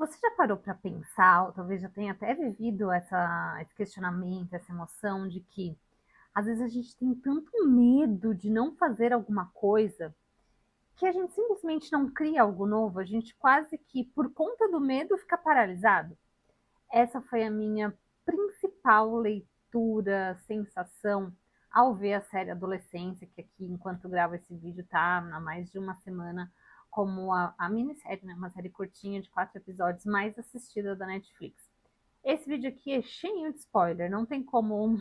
Você já parou para pensar, ou talvez já tenha até vivido esse questionamento, essa emoção de que às vezes a gente tem tanto medo de não fazer alguma coisa que a gente simplesmente não cria algo novo, a gente quase que por conta do medo fica paralisado. Essa foi a minha principal leitura, sensação ao ver a série Adolescência, que aqui, enquanto gravo esse vídeo, tá há mais de uma semana como a minissérie, né? Uma série curtinha de 4 episódios mais assistida da Netflix. Esse vídeo aqui é cheio de spoiler, não tem como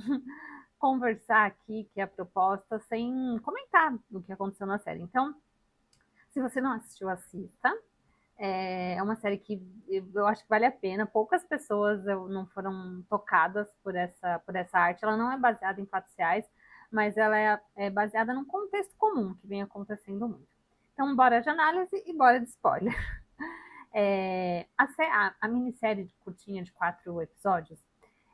conversar aqui, que é a proposta, sem comentar o que aconteceu na série. Então, se você não assistiu, assista. É uma série que eu acho que vale a pena. Poucas pessoas não foram tocadas por essa arte. Ela não é baseada em fatos reais, mas ela é baseada num contexto comum que vem acontecendo muito. Então, bora de análise e bora de spoiler. A minissérie de curtinha de 4 episódios,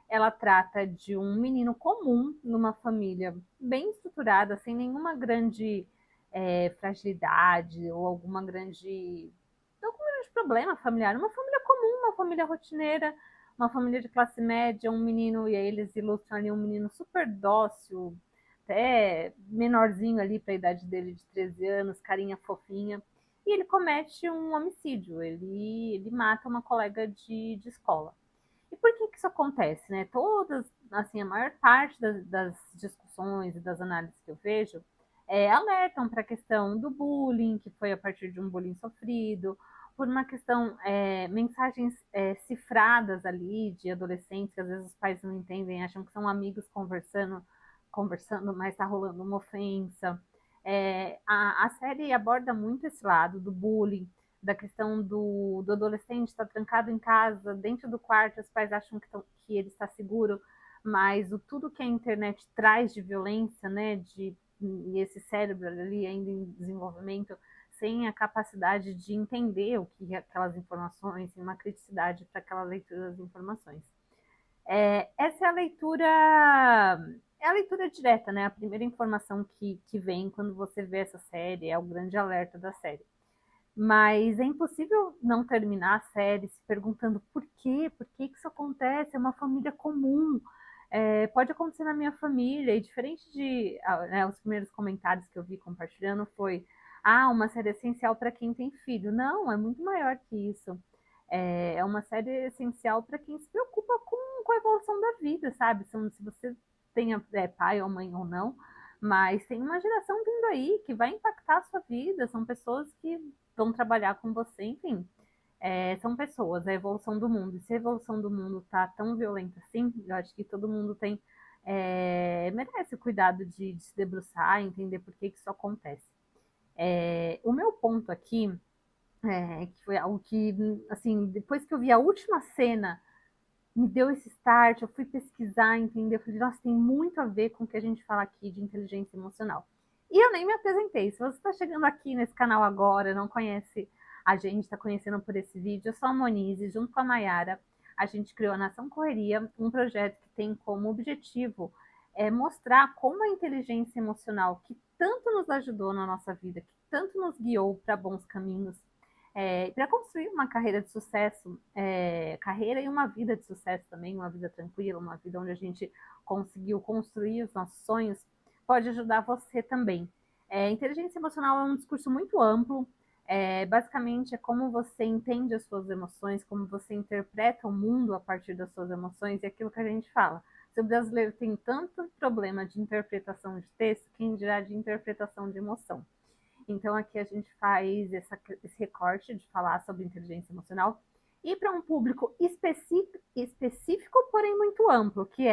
ela trata de um menino comum numa família bem estruturada, sem nenhuma grande fragilidade ou algum grande problema familiar. Uma família comum, uma família rotineira, uma família de classe média, um menino, e aí eles ilustram ali um menino super dócil, até menorzinho ali para a idade dele de 13 anos, carinha fofinha. E ele comete um homicídio, ele mata uma colega de escola. E por que isso acontece, né? Assim, a maior parte das discussões e das análises que eu vejo alertam para a questão do bullying, que foi a partir de um bullying sofrido, por uma questão, mensagens cifradas ali de adolescentes, que às vezes os pais não entendem, acham que são amigos conversando, mas está rolando uma ofensa. A série aborda muito esse lado do bullying, da questão do adolescente estar trancado em casa, dentro do quarto, os pais acham que ele está seguro, mas tudo que a internet traz de violência, né, e esse cérebro ali ainda em desenvolvimento, sem a capacidade de entender o que aquelas informações, sem uma criticidade para aquela leitura das informações. Essa é a leitura direta, né? A primeira informação que vem quando você vê essa série, é o grande alerta da série. Mas é impossível não terminar a série se perguntando por que isso acontece? É uma família comum, pode acontecer na minha família. E diferente de né, os primeiros comentários que eu vi compartilhando foi uma série essencial para quem tem filho. Não, é muito maior que isso. É uma série essencial para quem se preocupa com a evolução da vida, sabe? Se você tem pai ou mãe ou não, mas tem uma geração vindo aí que vai impactar a sua vida, são pessoas que vão trabalhar com você, enfim. São pessoas, a evolução do mundo. E se a evolução do mundo tá tão violenta assim, eu acho que todo mundo merece o cuidado de se debruçar, entender por que isso acontece. O meu ponto aqui, que foi algo que, assim, depois que eu vi a última cena, me deu esse start, eu fui pesquisar, entender, eu falei, nossa, tem muito a ver com o que a gente fala aqui de inteligência emocional. E eu nem me apresentei. Se você está chegando aqui nesse canal agora, não conhece a gente, está conhecendo por esse vídeo, eu sou a Monize, junto com a Mayara, a gente criou a Nação Correria, um projeto que tem como objetivo mostrar como a inteligência emocional, que tanto nos ajudou na nossa vida, que tanto nos guiou para bons caminhos, para construir uma carreira de sucesso, carreira e uma vida de sucesso também, uma vida tranquila, uma vida onde a gente conseguiu construir os nossos sonhos, pode ajudar você também. Inteligência emocional é um discurso muito amplo, basicamente é como você entende as suas emoções, como você interpreta o mundo a partir das suas emoções, e aquilo que a gente fala. Se o brasileiro tem tanto problema de interpretação de texto, quem dirá de interpretação de emoção? Então, aqui a gente faz esse recorte de falar sobre inteligência emocional e para um público específico, porém muito amplo, que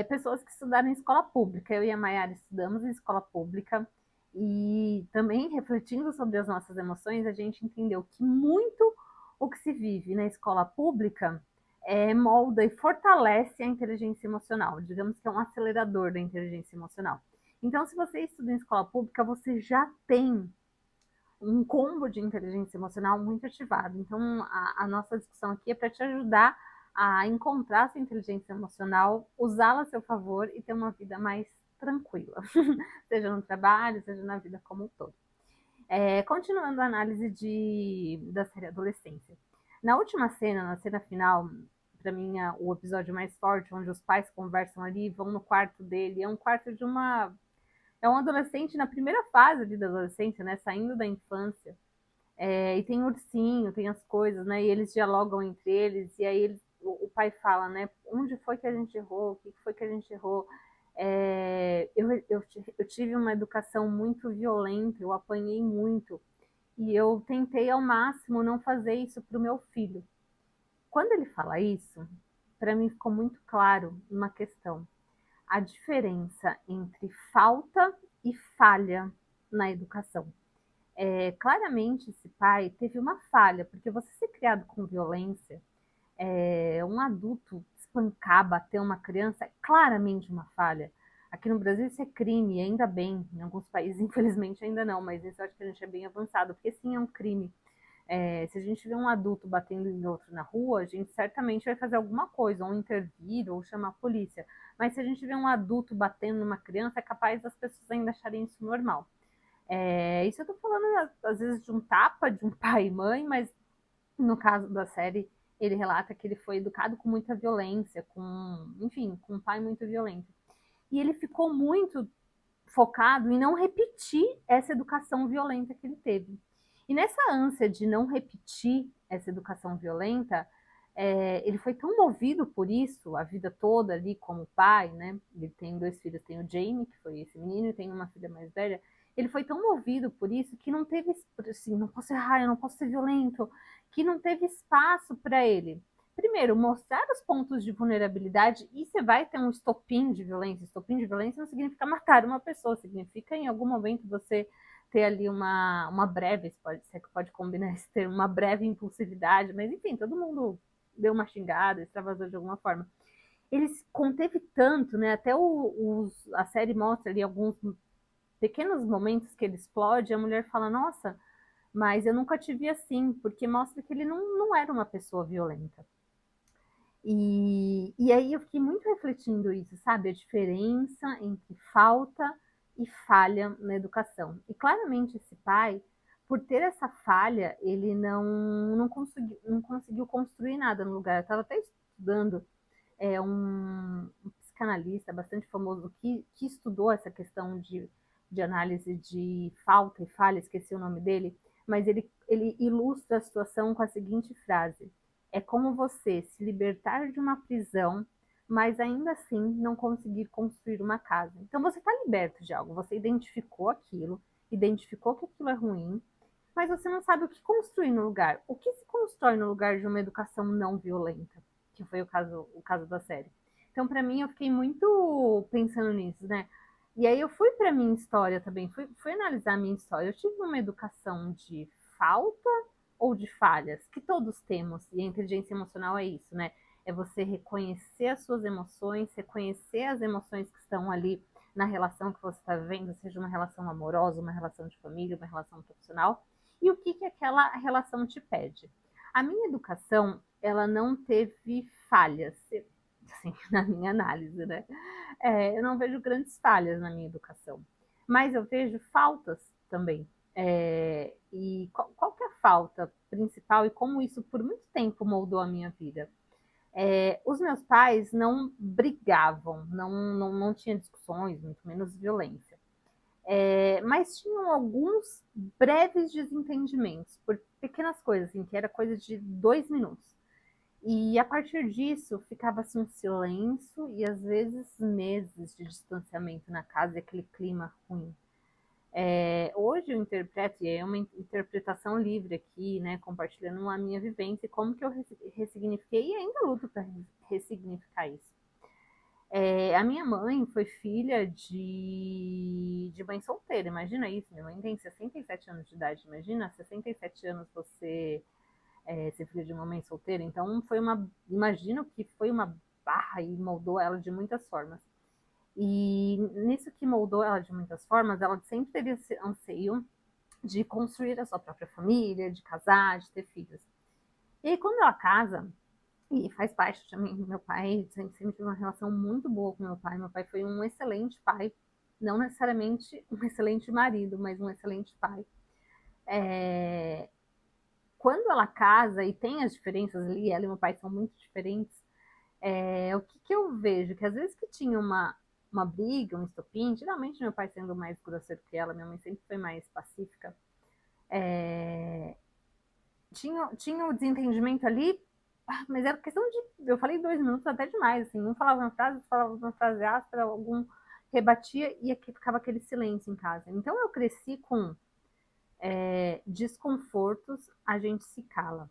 pessoas que estudaram em escola pública. Eu e a Mayara estudamos em escola pública e também refletindo sobre as nossas emoções, a gente entendeu que muito o que se vive na escola pública molda e fortalece a inteligência emocional. Digamos que é um acelerador da inteligência emocional. Então, se você estuda em escola pública, você já tem um combo de inteligência emocional muito ativado. Então, a nossa discussão aqui é para te ajudar a encontrar sua inteligência emocional, usá-la a seu favor e ter uma vida mais tranquila, seja no trabalho, seja na vida como um todo. Continuando a análise da série Adolescência. Na última cena, na cena final, para mim é o episódio mais forte, onde os pais conversam ali, vão no quarto dele, é um quarto de uma... É um adolescente na primeira fase ali da adolescência, né, saindo da infância. E tem ursinho, tem as coisas, né, e eles dialogam entre eles, e aí o pai fala, né, onde foi que a gente errou, o que foi que a gente errou. Eu tive uma educação muito violenta, eu apanhei muito, e eu tentei ao máximo não fazer isso para o meu filho. Quando ele fala isso, para mim ficou muito claro uma questão: a diferença entre falta e falha na educação. Claramente, esse pai teve uma falha, porque você ser criado com violência, um adulto espancar, bater uma criança, é claramente uma falha. Aqui no Brasil isso é crime, ainda bem. Em alguns países, infelizmente, ainda não, mas isso eu acho que a gente é bem avançado, porque sim, é um crime. Se a gente vê um adulto batendo em outro na rua, a gente certamente vai fazer alguma coisa, ou intervir, ou chamar a polícia. Mas se a gente vê um adulto batendo numa criança, é capaz das pessoas ainda acharem isso normal. Isso eu tô falando, às vezes, de um tapa de um pai e mãe, mas no caso da série, ele relata que ele foi educado com muita violência, enfim, com um pai muito violento. E ele ficou muito focado em não repetir essa educação violenta que ele teve. E nessa ânsia de não repetir essa educação violenta, ele foi tão movido por isso a vida toda ali como pai, né? Ele tem 2 filhos, tem o Jamie, que foi esse menino, e tem uma filha mais velha. Ele foi tão movido por isso que não teve, assim, não posso errar, eu não posso ser violento, que não teve espaço para ele. Primeiro, mostrar os pontos de vulnerabilidade, e você vai ter um estopim de violência. Estopim de violência não significa matar uma pessoa, significa em algum momento você ter ali uma breve, pode ser que pode combinar esse termo, uma breve impulsividade, mas enfim, todo mundo deu uma xingada, extravasou de alguma forma. Ele conteve tanto, né? Até a série mostra ali alguns pequenos momentos que ele explode, e a mulher fala, nossa, mas eu nunca te vi assim, porque mostra que ele não era uma pessoa violenta. E aí eu fiquei muito refletindo isso, sabe? A diferença entre falta e falha na educação. E claramente esse pai, por ter essa falha, ele não conseguiu construir nada no lugar. Eu estava até estudando um psicanalista bastante famoso que estudou essa questão de análise de falta e falha, esqueci o nome dele, mas ele ilustra a situação com a seguinte frase: é como você se libertar de uma prisão, mas ainda assim não conseguir construir uma casa. Então você está liberto de algo, você identificou que aquilo é ruim, mas você não sabe o que construir no lugar. O que se constrói no lugar de uma educação não violenta? Que foi o caso da série. Então, para mim, eu fiquei muito pensando nisso, né? E aí eu fui para minha história também, fui analisar a minha história. Eu tive uma educação de falta ou de falhas, que todos temos, e a inteligência emocional é isso, né? É você reconhecer as suas emoções, reconhecer as emoções que estão ali na relação que você está vivendo, seja uma relação amorosa, uma relação de família, uma relação profissional, e o que aquela relação te pede. A minha educação, ela não teve falhas, assim, na minha análise, né? Eu não vejo grandes falhas na minha educação, mas eu vejo faltas também. E qual que é a falta principal e como isso por muito tempo moldou a minha vida? Os meus pais não brigavam, não tinha discussões, muito menos violência. Mas tinham alguns breves desentendimentos por pequenas coisas, assim, que era coisa de 2 minutos. E a partir disso ficava-se um silêncio e às vezes meses de distanciamento na casa e aquele clima ruim. Hoje eu interpreto, e é uma interpretação livre aqui, né, compartilhando a minha vivência e como que eu ressignifiquei e ainda luto para ressignificar isso. A minha mãe foi filha de mãe solteira, imagina isso, minha mãe tem 67 anos de idade, imagina, 67 anos você ser filha de uma mãe solteira, então imagino que foi uma barra e moldou ela de muitas formas. E nisso que moldou ela de muitas formas, ela sempre teve esse anseio de construir a sua própria família, de casar, de ter filhos. E aí, quando ela casa, e faz parte também do meu pai, sempre tive uma relação muito boa com meu pai. Meu pai foi um excelente pai, não necessariamente um excelente marido, mas um excelente pai. quando ela casa e tem as diferenças ali, ela e meu pai são muito diferentes, o que eu vejo? Que às vezes que tinha uma briga, um estopim, geralmente meu pai sendo mais grosseiro que ela, minha mãe sempre foi mais pacífica, tinha o desentendimento ali, mas era questão de. Eu falei 2 minutos até demais, assim, um falava uma frase, outro falava uma frase áspera, algum rebatia e aqui ficava aquele silêncio em casa. Então eu cresci com desconfortos, a gente se cala,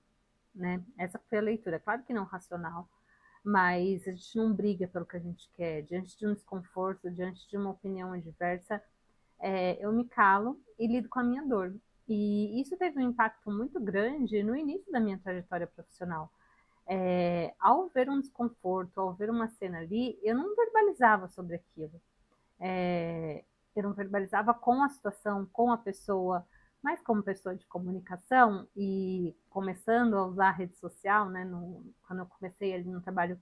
né? Essa foi a leitura. Claro que não racional, mas a gente não briga pelo que a gente quer. Diante de um desconforto, diante de uma opinião adversa, eu me calo e lido com a minha dor. E isso teve um impacto muito grande no início da minha trajetória profissional. Ao ver um desconforto, ao ver uma cena ali, eu não verbalizava sobre aquilo. Eu não verbalizava com a situação, com a pessoa, mas como pessoa de comunicação e começando a usar a rede social, né, quando eu comecei ali no trabalho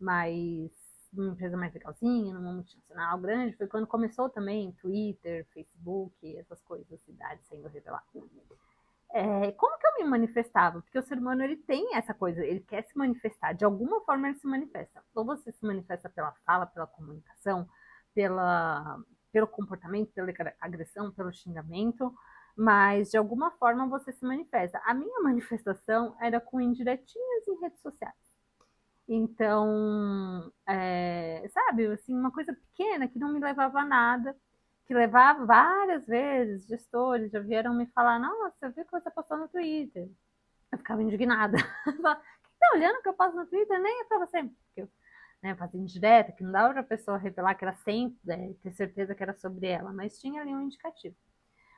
mais, numa empresa mais legalzinha, numa multinacional grande, foi quando começou também Twitter, Facebook, essas coisas, cidades sendo reveladas. Como que eu me manifestava? Porque o ser humano ele tem essa coisa, ele quer se manifestar, de alguma forma ele se manifesta. Ou você se manifesta pela fala, pela comunicação, pelo comportamento, pela agressão, pelo xingamento, mas de alguma forma você se manifesta. A minha manifestação era com indiretinhas em redes sociais. Então, sabe, assim, uma coisa pequena que não me levava a nada, que levava várias vezes, gestores já vieram me falar, nossa, eu vi que você postou no Twitter. Eu ficava indignada. Quem tá olhando o que eu posto no Twitter nem é pra você. Porque eu fazia indireta, que não dava pra pessoa revelar que era sempre, ter certeza que era sobre ela, mas tinha ali um indicativo.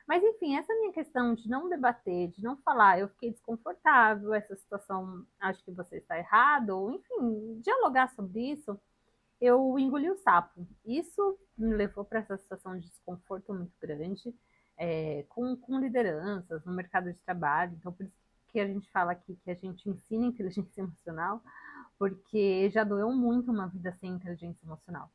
Mas, enfim, essa minha questão de não debater, de não falar, eu fiquei desconfortável, essa situação, acho que você está errado, ou, enfim, dialogar sobre isso, eu engoli o sapo. Isso me levou para essa situação de desconforto muito grande, com lideranças no mercado de trabalho. Então, por isso que a gente fala aqui que a gente ensina inteligência emocional, porque já doeu muito uma vida sem inteligência emocional.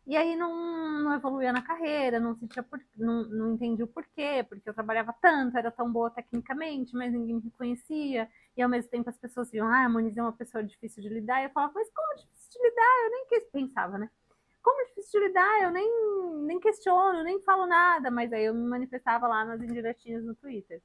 E aí não evoluía na carreira, não entendi o porquê, porque eu trabalhava tanto, era tão boa tecnicamente, mas ninguém me reconhecia, e ao mesmo tempo as pessoas diziam, a Moniz é uma pessoa difícil de lidar, e eu falava, mas como difícil de lidar? Eu nem pensava, né? Como difícil de lidar? Eu nem questiono, nem falo nada, mas aí eu me manifestava lá nas indiretinhas no Twitter.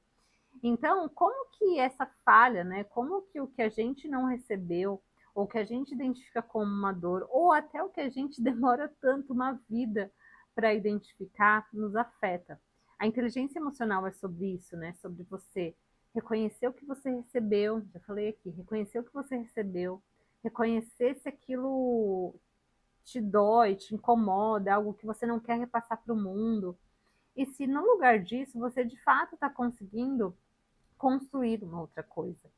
Então, como que essa falha, né? Como que o que a gente não recebeu, ou que a gente identifica como uma dor, ou até o que a gente demora tanto uma vida para identificar, nos afeta. A inteligência emocional é sobre isso, né? Sobre você reconhecer o que você recebeu, já falei aqui, reconhecer o que você recebeu, reconhecer se aquilo te dói, te incomoda, algo que você não quer repassar para o mundo. E se no lugar disso você de fato está conseguindo construir uma outra coisa.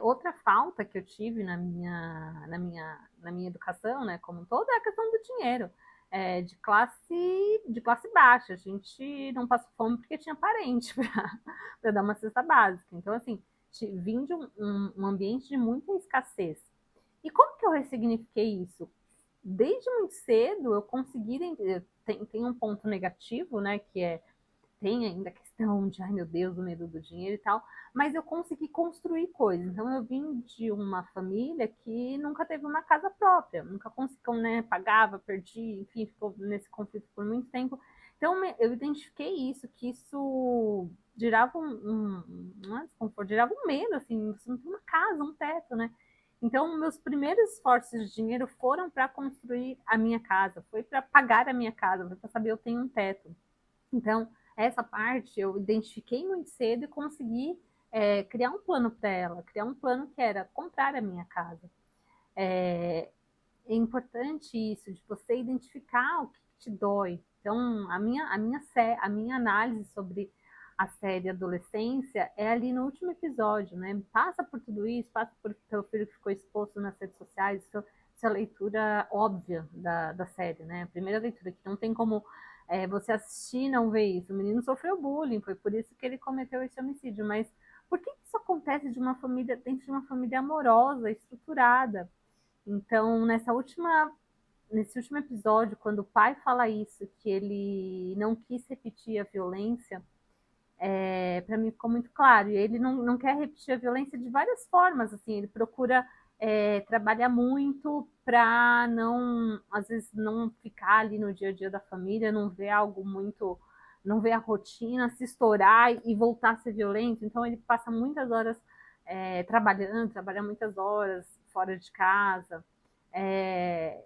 Outra falta que eu tive na minha educação, né, como um todo, é a questão do dinheiro. De classe baixa. A gente não passou fome porque tinha parente para dar uma cesta básica. Então, assim, vim de um ambiente de muita escassez. E como que eu ressignifiquei isso? Desde muito cedo eu consegui. Tem um ponto negativo, né, que tem ainda a questão de, ai meu Deus, o medo do dinheiro e tal, mas eu consegui construir coisas. Então eu vim de uma família que nunca teve uma casa própria, nunca conseguiu, né, pagava, perdi, enfim, ficou nesse conflito por muito tempo. Então eu identifiquei isso, que isso gerava não é desconforto, gerava um medo, assim, você não tem uma casa, um teto, né? Então, meus primeiros esforços de dinheiro foram para construir a minha casa, foi para pagar a minha casa, foi para saber eu tenho um teto. Então, essa parte eu identifiquei muito cedo e consegui criar um plano para ela, criar um plano que era comprar a minha casa. É importante isso, de você identificar o que te dói. Então, a minha análise sobre a série Adolescência é ali no último episódio, né? Passa por tudo isso, passa pelo filho que ficou exposto nas redes sociais, essa leitura óbvia da série, né? A primeira leitura que não tem como você assistir e não ver isso. O menino sofreu bullying, foi por isso que ele cometeu esse homicídio. Mas por que isso acontece dentro de uma família amorosa, estruturada? Então, nesse último episódio, quando o pai fala isso, que ele não quis repetir a violência, Para mim ficou muito claro. E ele não quer repetir a violência de várias formas, assim, ele procura trabalhar muito para não, às vezes, não ficar ali no dia a dia da família, não ver algo muito, não ver a rotina se estourar e voltar a ser violento. Então ele passa muitas horas trabalhando, trabalha muitas horas fora de casa. É,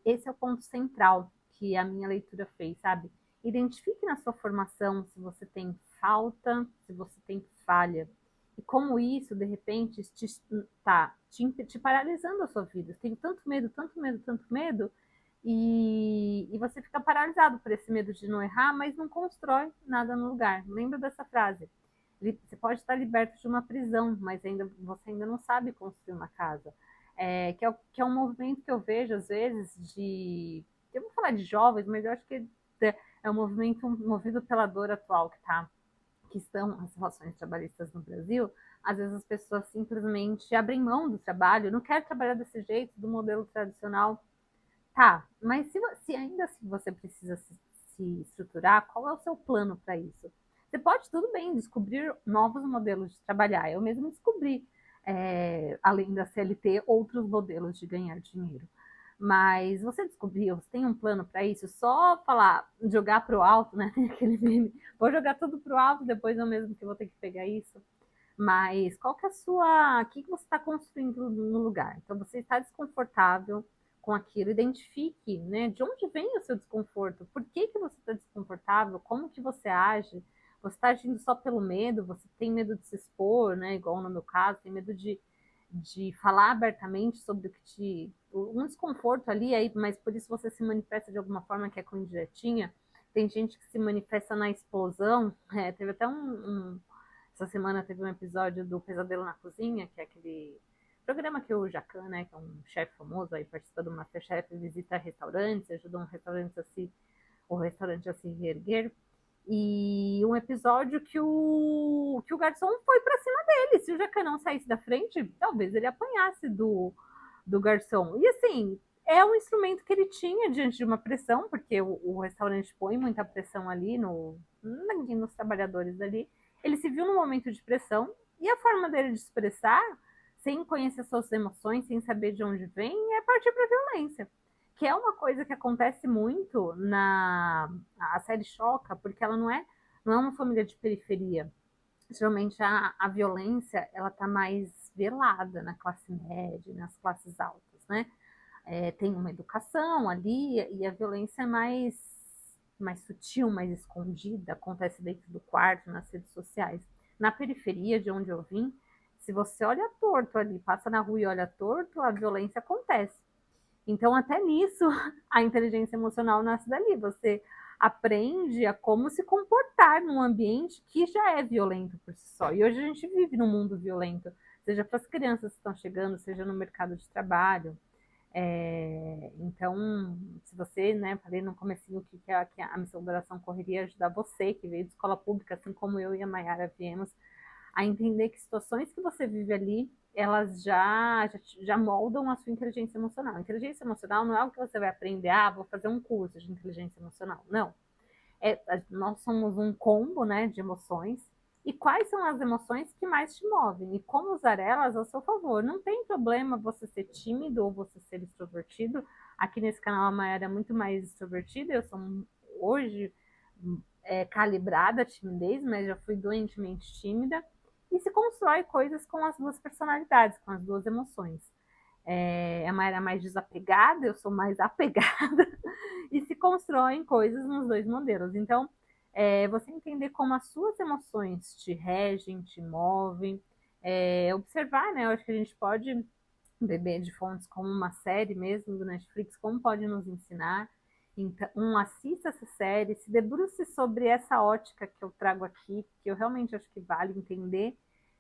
esse é o ponto central que a minha leitura fez, sabe? Identifique na sua formação se você tem falta, se você tem falha. E como isso, de repente, te paralisando a sua vida. Você tem tanto medo, tanto medo, tanto medo, e você fica paralisado por esse medo de não errar, mas não constrói nada no lugar. Lembra dessa frase? Você pode estar liberto de uma prisão, mas você ainda não sabe construir uma casa. Que é um movimento que eu vejo, às vezes, eu vou falar de jovens, mas eu acho que é um movimento movido pela dor atual que estão as relações trabalhistas no Brasil. Às vezes as pessoas simplesmente abrem mão do trabalho, não querem trabalhar desse jeito, do modelo tradicional. Tá, mas se ainda assim você precisa se estruturar, qual é o seu plano para isso? Você pode, tudo bem, descobrir novos modelos de trabalhar. Eu mesmo descobri, além da CLT, outros modelos de ganhar dinheiro. Mas você descobriu, você tem um plano para isso? Só falar, jogar para o alto, né? Tem aquele meme, vou jogar tudo para o alto, depois eu mesmo que vou ter que pegar isso. Mas qual que é a sua. O que você está construindo no lugar? Então você está desconfortável com aquilo, identifique, né, de onde vem o seu desconforto, por que, que você está desconfortável, como que você age, você está agindo só pelo medo, você tem medo de se expor, né, igual no meu caso, tem medo de falar abertamente sobre o que um desconforto ali, aí, mas por isso você se manifesta de alguma forma que é com indiretinha. Tem gente que se manifesta na explosão, teve até essa semana teve um episódio do Pesadelo na Cozinha, que é aquele programa que o Jacan, né, que é um chefe famoso, aí participa do Masterchef, visita restaurantes, ajuda o restaurante a se reerguer. E um episódio que o garçom foi para cima dele. Se o Jacan não saísse da frente, talvez ele apanhasse do garçom. E assim, é um instrumento que ele tinha diante de uma pressão, porque o restaurante põe muita pressão ali nos trabalhadores ali. Ele se viu num momento de pressão e a forma dele de expressar, sem conhecer suas emoções, sem saber de onde vem, é partir para a violência. Que é uma coisa que acontece muito a série choca, porque ela não é uma família de periferia. Geralmente a violência ela tá mais velada na classe média, nas classes altas, né? Tem uma educação ali e a violência é mais sutil, mais escondida, acontece dentro do quarto, nas redes sociais. Na periferia, de onde eu vim, se você olha torto ali, passa na rua e olha torto, a violência acontece. Então, até nisso, a inteligência emocional nasce dali. Você aprende a como se comportar num ambiente que já é violento por si só. E hoje a gente vive num mundo violento, seja para as crianças que estão chegando, seja no mercado de trabalho. Então, se você, né, falei no comecinho que a missão da Oração Correria ajudar você, que veio de escola pública, assim como eu e a Mayara viemos, a entender que situações que você vive ali, elas já moldam a sua inteligência emocional. Inteligência emocional não é algo que você vai aprender, vou fazer um curso de inteligência emocional. Não. Nós somos um combo, né, de emoções. E quais são as emoções que mais te movem? E como usar elas ao seu favor? Não tem problema você ser tímido ou você ser extrovertido. Aqui nesse canal a Mayara é muito mais extrovertida. Eu sou hoje calibrada a timidez, mas já fui doentemente tímida. E se constrói coisas com as duas personalidades, com as duas emoções. A Mayara é mais desapegada, eu sou mais apegada, e se constroem coisas nos dois modelos. Então, você entender como as suas emoções te regem, te movem, observar, né? Eu acho que a gente pode beber de fontes como uma série mesmo do Netflix, como pode nos ensinar. Então, assista essa série, se debruce sobre essa ótica que eu trago aqui, que eu realmente acho que vale entender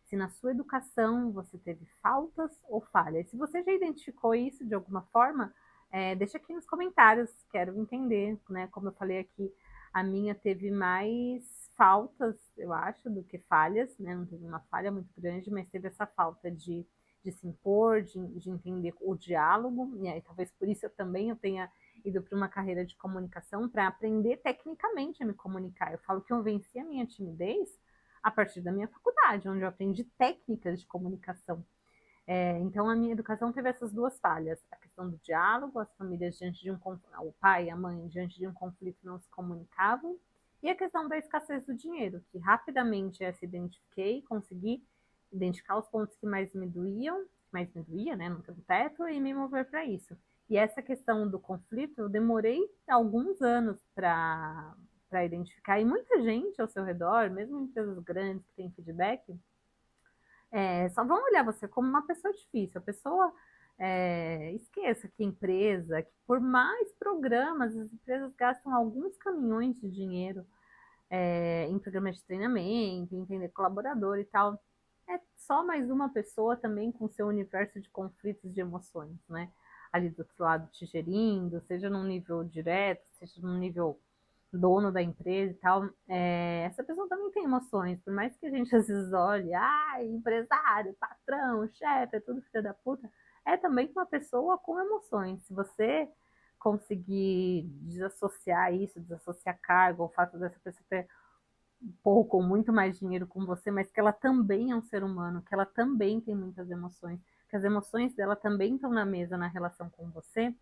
se na sua educação você teve faltas ou falhas. Se você já identificou isso de alguma forma, deixa aqui nos comentários, quero entender, né? Como eu falei aqui, a minha teve mais faltas, eu acho, do que falhas, né? Não teve uma falha muito grande, mas teve essa falta de se impor, de entender o diálogo, e aí talvez por isso eu tenha ido para uma carreira de comunicação para aprender tecnicamente a me comunicar. Eu falo que eu venci a minha timidez a partir da minha faculdade, onde eu aprendi técnicas de comunicação. Então, a minha educação teve essas duas falhas: a questão do diálogo, as famílias diante de o pai e a mãe diante de um conflito não se comunicavam, e a questão da escassez do dinheiro, que rapidamente essa identifiquei, consegui identificar os pontos que mais me doía, né, não ter um teto, e me mover para isso. E essa questão do conflito, eu demorei alguns anos para identificar, e muita gente ao seu redor, mesmo empresas grandes que têm feedback, só vão olhar você como uma pessoa difícil. A pessoa esqueça que empresa, que por mais programas, as empresas gastam alguns caminhões de dinheiro em programas de treinamento, em entender colaborador e tal. É só mais uma pessoa também com seu universo de conflitos de emoções, né? Ali do outro lado te gerindo, seja num nível direto, seja num nível dono da empresa e tal, essa pessoa também tem emoções, por mais que a gente às vezes olhe, empresário, patrão, chefe, é tudo filho da puta, é também uma pessoa com emoções. Se você conseguir desassociar isso, desassociar cargo, o fato dessa pessoa ter pouco ou muito mais dinheiro com você, mas que ela também é um ser humano, que ela também tem muitas emoções, que as emoções dela também estão na mesa na relação com você,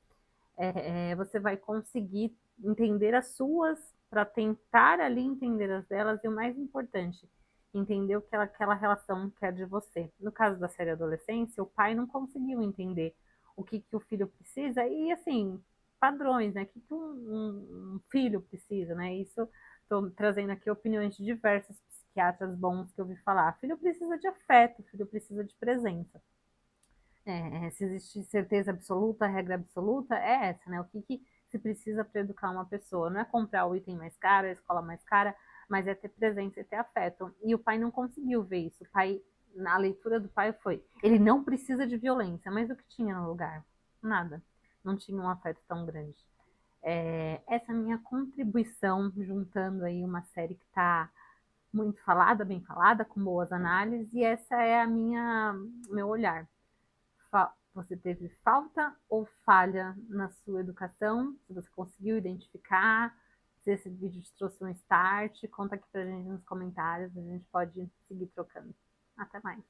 você vai conseguir entender as suas para tentar ali entender as delas e o mais importante, entender o que aquela relação quer de você. No caso da série Adolescência, o pai não conseguiu entender o que o filho precisa e assim, padrões, né? O que um filho precisa, né? Isso estou trazendo aqui opiniões de diversos psiquiatras bons que eu ouvi falar. Filho precisa de afeto, filho precisa de presença. Se existe certeza absoluta, regra absoluta, é essa, né? O que se precisa para educar uma pessoa? Não é comprar o item mais caro, a escola mais cara, mas é ter presença e ter afeto. E o pai não conseguiu ver isso. O pai, na leitura do pai foi, ele não precisa de violência, mas o que tinha no lugar? Nada. Não tinha um afeto tão grande. Essa é a minha contribuição, juntando aí uma série que está muito falada, bem falada, com boas análises, e essa é a meu olhar. Você teve falta ou falha na sua educação? Se você conseguiu identificar, se esse vídeo te trouxe um start, conta aqui pra gente nos comentários, a gente pode seguir trocando. Até mais.